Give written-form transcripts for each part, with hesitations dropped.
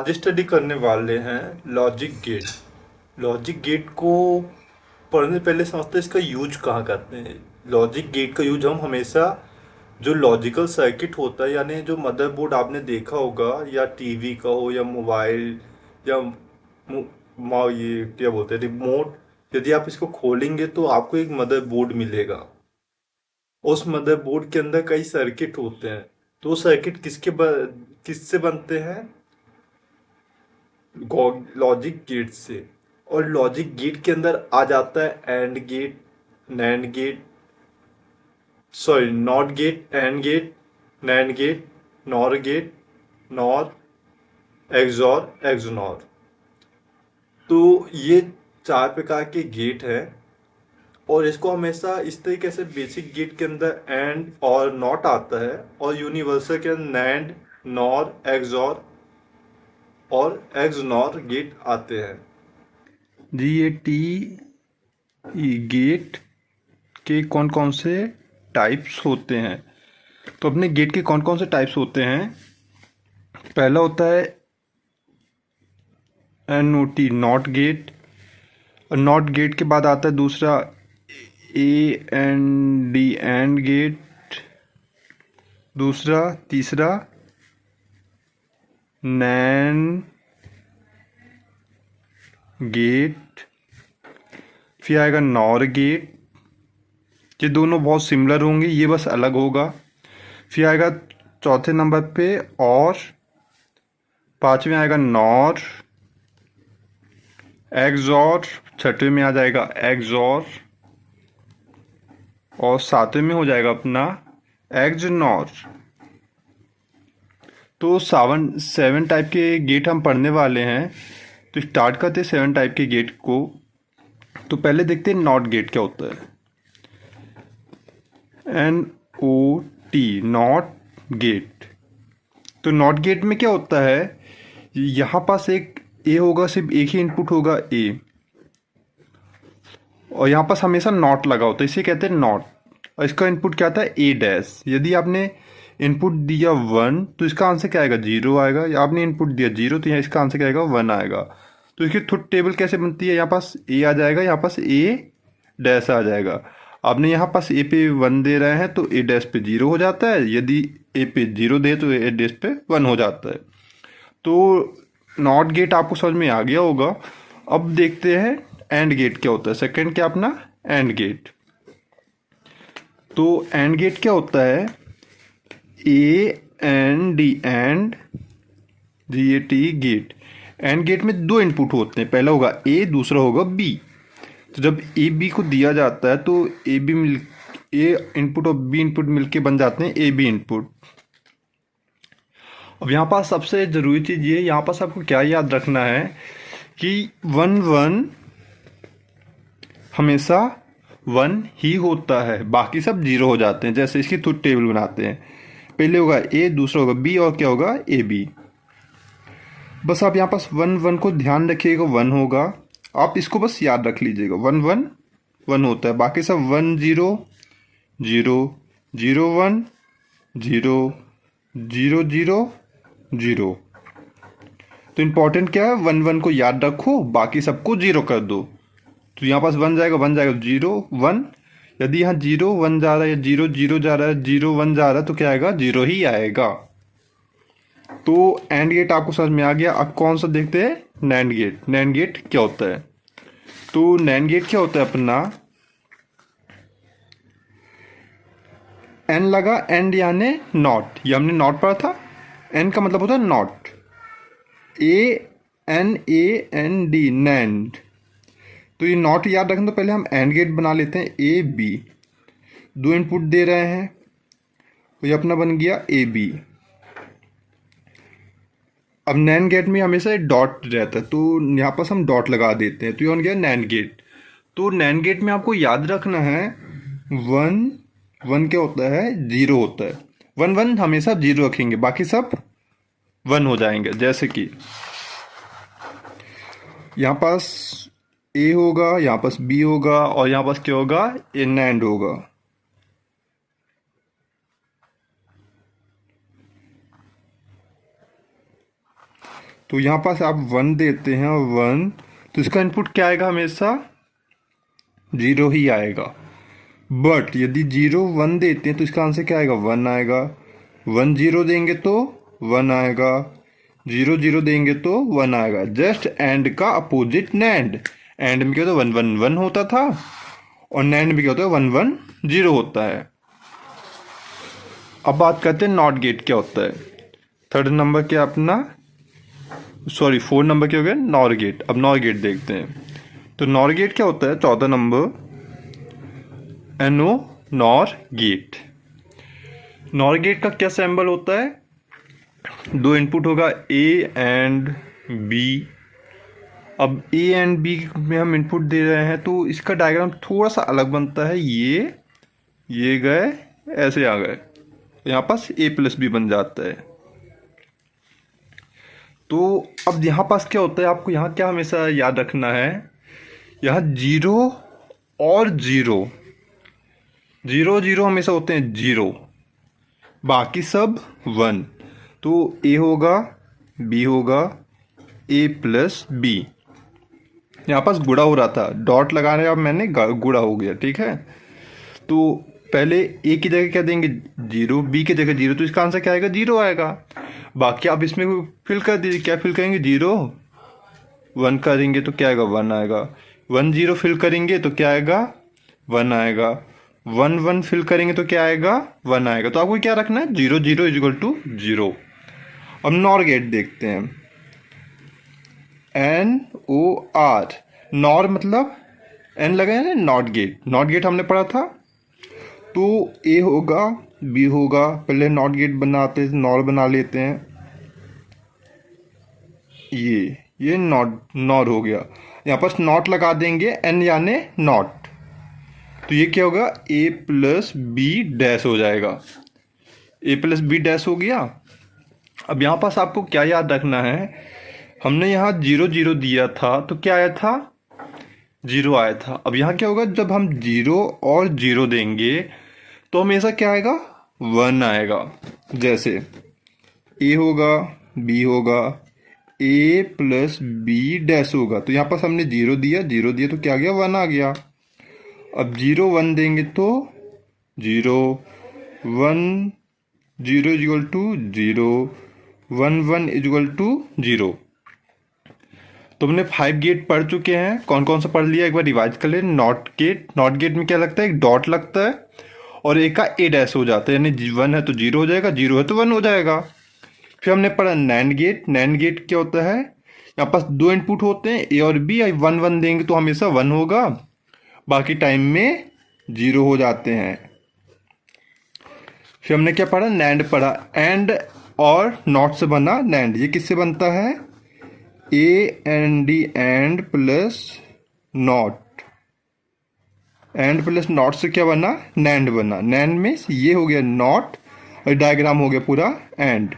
आज स्टडी करने वाले हैं लॉजिक गेट। लॉजिक गेट को पढ़ने पहले समझते हैं इसका यूज कहाँ करते हैं। लॉजिक गेट का यूज हम हमेशा जो लॉजिकल सर्किट होता है, यानी जो मदरबोर्ड आपने देखा होगा, या टीवी का हो या मोबाइल या ये क्या बोलते हैं, रिमोट। यदि आप इसको खोलेंगे तो आपको एक मदरबोर्ड मिलेगा। उस मदरबोर्ड के अंदर कई सर्किट होते हैं। तो वो सर्किट किससे बनते हैं? लॉजिक गेट से। और लॉजिक गेट के अंदर आ जाता है and gate, nand gate, sorry not gate, and gate, nand gate, nor gate, nor, xor, xnor. तो ये चार प्रकार के गेट हैं। और इसको हमेशा इस तरीके से बेसिक गेट के अंदर एंड और नॉट आता है, और यूनिवर्सल के अंदर नैंड, नॉर, एक्सॉर और एक्सनॉर गेट आते हैं। GAT गेट के कौन कौन से टाइप्स होते हैं? तो अपने गेट के कौन कौन से टाइप्स होते हैं? पहला होता है NOT not gate. Not gate के बाद आता है दूसरा AND एंड गेट। दूसरा तीसरा NAND गेट। फिर आएगा नॉर गेट। ये दोनों बहुत सिमिलर होंगे, ये बस अलग होगा। फिर आएगा चौथे नंबर पे और। पांचवें आएगा नॉर। एक्सॉर छठवें में आ जाएगा एक्सॉर। और सातवें में हो जाएगा अपना एक्सनॉर। तो 7 टाइप के गेट हम पढ़ने वाले हैं। तो स्टार्ट करते हैं 7 टाइप के गेट को। तो पहले देखते हैं नॉट गेट क्या होता है। NOT not gate. तो नॉट गेट में क्या होता है, यहाँ पास एक ए होगा, सिर्फ एक ही इनपुट होगा ए, और यहाँ पास हमेशा नॉट लगा होता है, इसे कहते हैं नॉट। और इसका इनपुट क्या आता है ए डैश। यदि आपने इनपुट दिया 1 तो इसका आंसर क्या आएगा 0 आएगा, या आपने इनपुट दिया 0 तो यहाँ इसका आंसर क्या आएगा 1 आएगा। तो इसकी ट्रुथ टेबल कैसे बनती है, यहाँ पास ए आ जाएगा, यहाँ पास ए डैश आ जाएगा। आपने यहाँ पास ए पे 1 दे रहे हैं तो ए डैश पे 0 हो जाता है, यदि ए पे 0 दे तो ए डैश पे 1 हो जाता है। तो नॉट गेट आपको समझ में आ गया होगा। अब देखते हैं एंड गेट क्या होता है। सेकंड क्या अपना एंड गेट। तो एंड गेट क्या होता है, AND and GAT gate. And gate में दो इनपुट होते हैं, पहला होगा ए, दूसरा होगा बी। तो जब ए बी को दिया जाता है तो ए इनपुट और बी इनपुट मिलके बन जाते हैं ए बी इनपुट। अब यहाँ पास सबसे जरूरी चीज ये, यहाँ पास आपको क्या याद रखना है कि 1 1 हमेशा 1 ही होता है, बाकी सब 0 हो जाते हैं। जैसे इसकी ट्रुथ टेबल बनाते हैं, पहले होगा ए, दूसरा होगा बी, और क्या होगा ए बी। बस आप यहाँ पास 1 1 को ध्यान रखिएगा, 1 होगा। आप इसको बस याद रख लीजिएगा, 1 1 1 होता है, बाकी सब 1 0 0 0 1 0 0 0 0। तो इंपॉर्टेंट क्या है, 1 1 को याद रखो, बाकी सबको 0 कर दो। तो यहाँ पास 1 जाएगा, 1 जाएगा 0 1। यदि यहाँ 0 1 जा रहा है, या 0 0 जा रहा है, 0 1 जा रहा है, तो क्या आएगा 0 ही आएगा। तो एंड गेट आपको समझ में आ गया। अब कौन सा देखते हैं नैंड गेट। नैंड गेट क्या होता है, तो नैंड गेट क्या होता है अपना, एन लगा, एंड यानी नॉट, ये हमने नॉट पढ़ा था। एन का मतलब होता है नॉट, ANAND नैंड। तो ये नॉट याद रखें तो पहले हम एंड गेट बना लेते हैं। ए बी, दो इनपुट दे रहे हैं, तो ये अपना बन गया ए बी। अब नैंड गेट में हमेशा एक डॉट रहता है, तो यहाँ पास हम डॉट लगा देते हैं, तो ये बन गया नैंड गेट। तो नैंड गेट में आपको याद रखना है 1 1 क्या होता है 0 होता है। 1 1 हमेशा 0 रखेंगे, बाकी सब 1 हो जाएंगे। जैसे कि यहाँ पास ए होगा, यहाँ पास बी होगा, और यहाँ पास क्या होगा ए नैंड होगा। तो यहाँ पास आप 1 देते हैं और 1, तो इसका इनपुट क्या आएगा? हमेशा 0 ही आएगा। बट यदि 0 1 देते हैं तो इसका आंसर क्या आएगा? 1 आएगा। 1 0 देंगे तो 1 आएगा, 0 0 देंगे तो 1 आएगा। जस्ट एंड का अपोजिट नैंड। एंड में क्या होता है? 1 1 1 होता था, और नैंड में क्या होता है? 1 1 0 होता है। अब बात करते हैं नॉट गेट क्या होता है। थर्ड नंबर क्या अपना, सॉरी 4 नंबर क्या हो गया? Nor gate. अब नॉर गेट देखते हैं। तो नॉर गेट क्या होता है? चौथा number NO, nor gate. Nor gate का क्या सिंबल होता है? 2 इनपुट होगा A एंड B। अब A एंड B में हम इनपुट दे रहे हैं तो इसका डायग्राम थोड़ा सा अलग बनता है। ये गए, ऐसे आ गए, यहाँ पास A+B बन जाता है। तो अब यहाँ पास क्या होता है? आपको यहाँ क्या हमेशा याद रखना है? यहाँ 0 और 0 0 0 हमेशा होते हैं 0, बाकी सब 1। तो A होगा, B होगा, A+B। यहाँ पास गुणा हो रहा था, डॉट लगाने अब मैंने गुणा हो गया, ठीक है। तो पहले A की जगह क्या देंगे? 0, B की जगह 0, तो इसका आंसर क्या आएगा? 0 आएगा। बाकी आप इसमें फिल कर दीजिए। क्या फिल करेंगे? 0 1 करेंगे तो क्या आएगा? 1 आएगा। 1 0 फिल करेंगे तो क्या आएगा? 1 आएगा। 1 1 फिल करेंगे तो क्या आएगा? 1 आएगा। तो आपको क्या रखना है? 0 0 0। अब नॉर गेट देखते हैं। NOR, नॉर मतलब N लगा है ना, नॉट गेट। नॉट गेट हमने पढ़ा था। तो A होगा, B होगा, पहले नॉट गेट बनाते नॉर बना लेते हैं। ये नॉर हो गया। यहाँ पर नॉट लगा देंगे, N यानी नॉट। तो ये क्या होगा? A+B' हो जाएगा। A+B' हो गया। अब यहाँ पास आपको क्या याद रखना है? हमने यहाँ 0 0 दिया था तो क्या आया था? 0 आया था। अब यहाँ क्या होगा? जब हम 0 और 0 देंगे तो हमेशा क्या आएगा? 1 आएगा। जैसे A होगा, B होगा, A+B' होगा। तो यहाँ पास हमने 0 दिया तो क्या आ गया? 1 आ गया। अब 0 1 देंगे तो 0 1 0 0 1 1 0। तो हमने 5 गेट पढ़ चुके हैं। कौन कौन सा पढ़ लिया एक बार रिवाइज कर ले। नॉट गेट में क्या लगता है? एक डॉट लगता है और एक का A' हो जाता है, यानी 1 है तो 0 हो जाएगा, 0 है तो 1 हो जाएगा। फिर हमने पढ़ा नैंड गेट। नैंड गेट क्या होता है? यहाँ पास 2 इनपुट होते हैं A और B। 1 1 देंगे तो हमेशा 1 होगा, बाकी टाइम में 0 हो जाते हैं। फिर हमने क्या पढ़ा? नैंड पढ़ा। एंड और नॉट से बना नैंड। ये किससे बनता है? AND and plus not. And plus not से क्या बना? नैंड बना। नैंड में ये हो गया नॉट और डायग्राम हो गया पूरा एंड।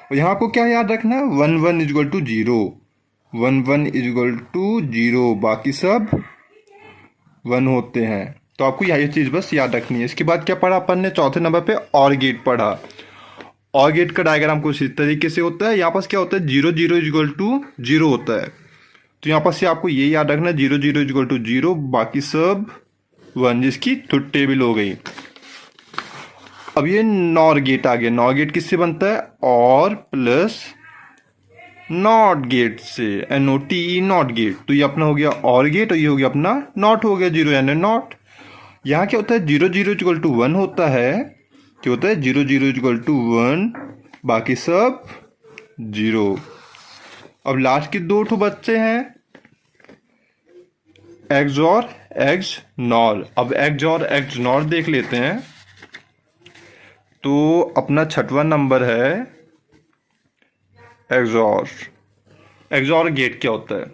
और यहाँ आपको क्या याद रखना? 1 1 0, 1 1 0, बाकी सब 1 होते हैं। तो आपको यही चीज़ बस याद रखनी है। इसके बाद क्या पढ़ा अपन ने? चौथे नंबर पे और गेट पढ़ा। और गेट का डायग्राम कुछ इस तरीके से होता है। यहाँ पास क्या होता है? 0 0 0 होता है। तो यहाँ पास से आपको ये याद रखना है 0 0 0, बाकी सब 1, जिसकी ट्रुथ टेबल हो गई। अब ये नॉर गेट आ गया। नॉर गेट किससे बनता है? और प्लस नॉट गेट से, NOTE नॉट गेट। तो ये अपना हो गया और गेट और ये हो गया अपना नॉट हो गया, 0 यानी नॉट। यहाँ क्या होता है? 0 0 1 होता है। क्या होता है? 0 0 1, बाकी सब 0। अब लास्ट के 2 ठो बच्चे हैं, XOR XNOR। अब XOR XNOR देख लेते हैं। तो अपना 6वां नंबर है XOR गेट क्या होता है?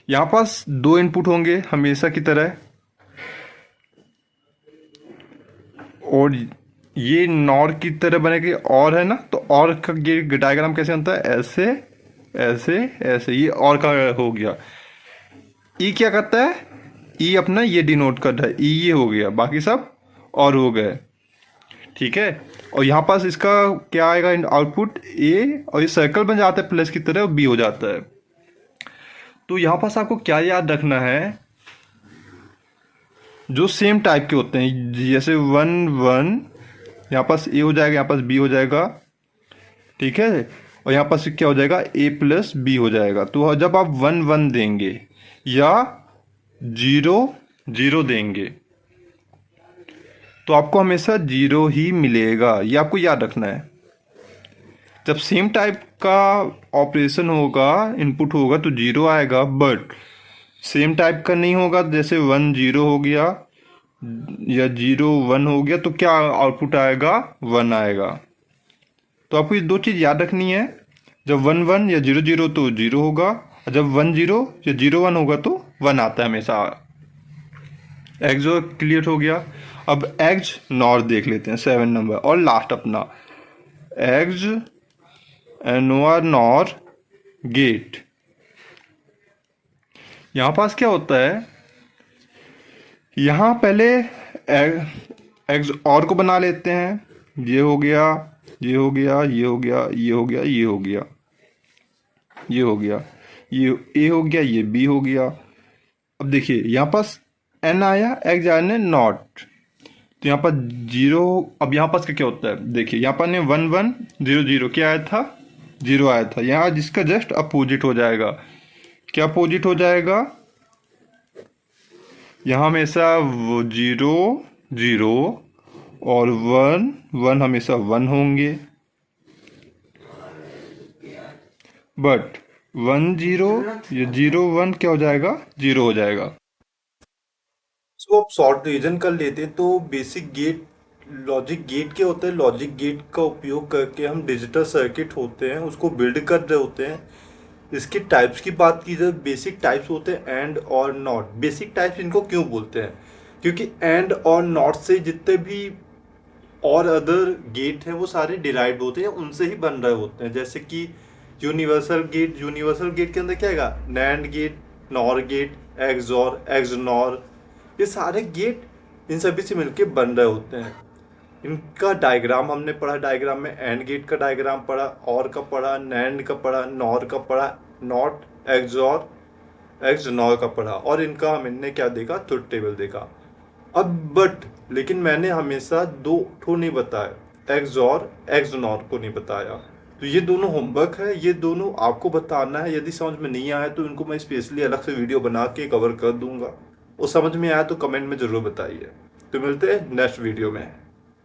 यहाँ पास 2 इनपुट होंगे हमेशा की तरह, और ये नॉर की तरह बनेगी। और है ना, तो और का डायग्राम कैसे बनता है? ऐसे ऐसे ऐसे। ये और का हो गया। ई क्या करता है? ई अपना ये डिनोट करता है, ई ये हो गया, बाकी सब और हो गए। ठीक है। और यहाँ पास इसका क्या आएगा आउटपुट ए, और ये सर्कल बन जाता है प्लस की तरह और बी हो जाता है। तो यहाँ पास आपको क्या याद रखना है, जो सेम टाइप के होते हैं, जैसे 1 1 यहाँ पास ए हो जाएगा, यहाँ पास बी हो जाएगा, ठीक है। और यहाँ पास क्या हो जाएगा, ए प्लस बी हो जाएगा। तो जब आप 1 1 देंगे या 0 0 देंगे तो आपको हमेशा 0 ही मिलेगा, ये आपको याद रखना है। जब सेम टाइप का ऑपरेशन होगा, इनपुट होगा, तो 0 आएगा। बट सेम टाइप का नहीं होगा, जैसे 1 0 हो गया या 0 1 हो गया, तो क्या आउटपुट आएगा, 1 आएगा। तो आपको ये दो चीज़ याद रखनी है, जब 1 1 या 0 0 तो 0 होगा, और जब 1 0 या 0 1 होगा तो 1 आता है हमेशा। एक्सओर क्लियर हो गया। अब एक्स नॉर देख लेते हैं, 7 नंबर और लास्ट अपना एक्स एनोर नॉर गेट। यहां पास क्या होता है, यहां पहले एक्स और को बना लेते हैं, ये हो गया, ये हो गया, ये हो गया, ये हो गया, ये हो गया, ये हो गया, ये ए हो गया, ये बी हो गया। अब देखिए यहाँ पास एन आया, एक्स आया नॉट, तो यहाँ पर 0। अब यहाँ पास क्या होता है, देखिए यहाँ पर ने 1 1 0 0 क्या आया था, 0 आया था। यहाँ जिसका जस्ट अपोजिट हो जाएगा, क्या अपोजिट हो जाएगा, यहाँ हमेशा 0 0 और 1 1 हमेशा 1 होंगे। बट 1 0 या 0 1 क्या हो जाएगा, 0 हो जाएगा। इसको आप शॉर्ट रिवीजन कर लेते हैं तो बेसिक गेट, लॉजिक गेट क्या होता है, लॉजिक गेट का उपयोग करके हम डिजिटल सर्किट होते हैं उसको बिल्ड कर रहे होते हैं। इसके टाइप्स की बात की जाए, बेसिक टाइप्स होते हैं एंड और नॉट। बेसिक टाइप्स इनको क्यों बोलते हैं, क्योंकि एंड और नॉट से जितने भी और अदर गेट हैं वो सारे डिराइव्ड होते हैं, उनसे ही बन रहे होते हैं। जैसे कि यूनिवर्सल गेट, यूनिवर्सल गेट के अंदर क्या आएगा, nand gate, nor gate, xor, xnor, ये सारे गेट इन सभी से मिलके बन रहे होते हैं। इनका डायग्राम हमने पढ़ा, डायग्राम में एंड गेट का डायग्राम पढ़ा, और का पढ़ा, नैंड का पढ़ा, नॉर का पढ़ा, नॉट, एक्सऑर, एक्सनॉर का पढ़ा, और इनका हमने क्या देखा, ट्रुथ टेबल देखा। अब बट लेकिन मैंने हमेशा दो ठो नहीं बताया, एक्सऑर, एक्सनॉर को नहीं बताया। तो ये दोनों होमवर्क है, ये दोनों आपको बताना है। यदि समझ में नहीं आया तो इनको मैं स्पेशली अलग से वीडियो बना के कवर कर दूंगा। और समझ में आया तो कमेंट में जरूर बताइए। तो मिलते हैं नेक्स्ट वीडियो में।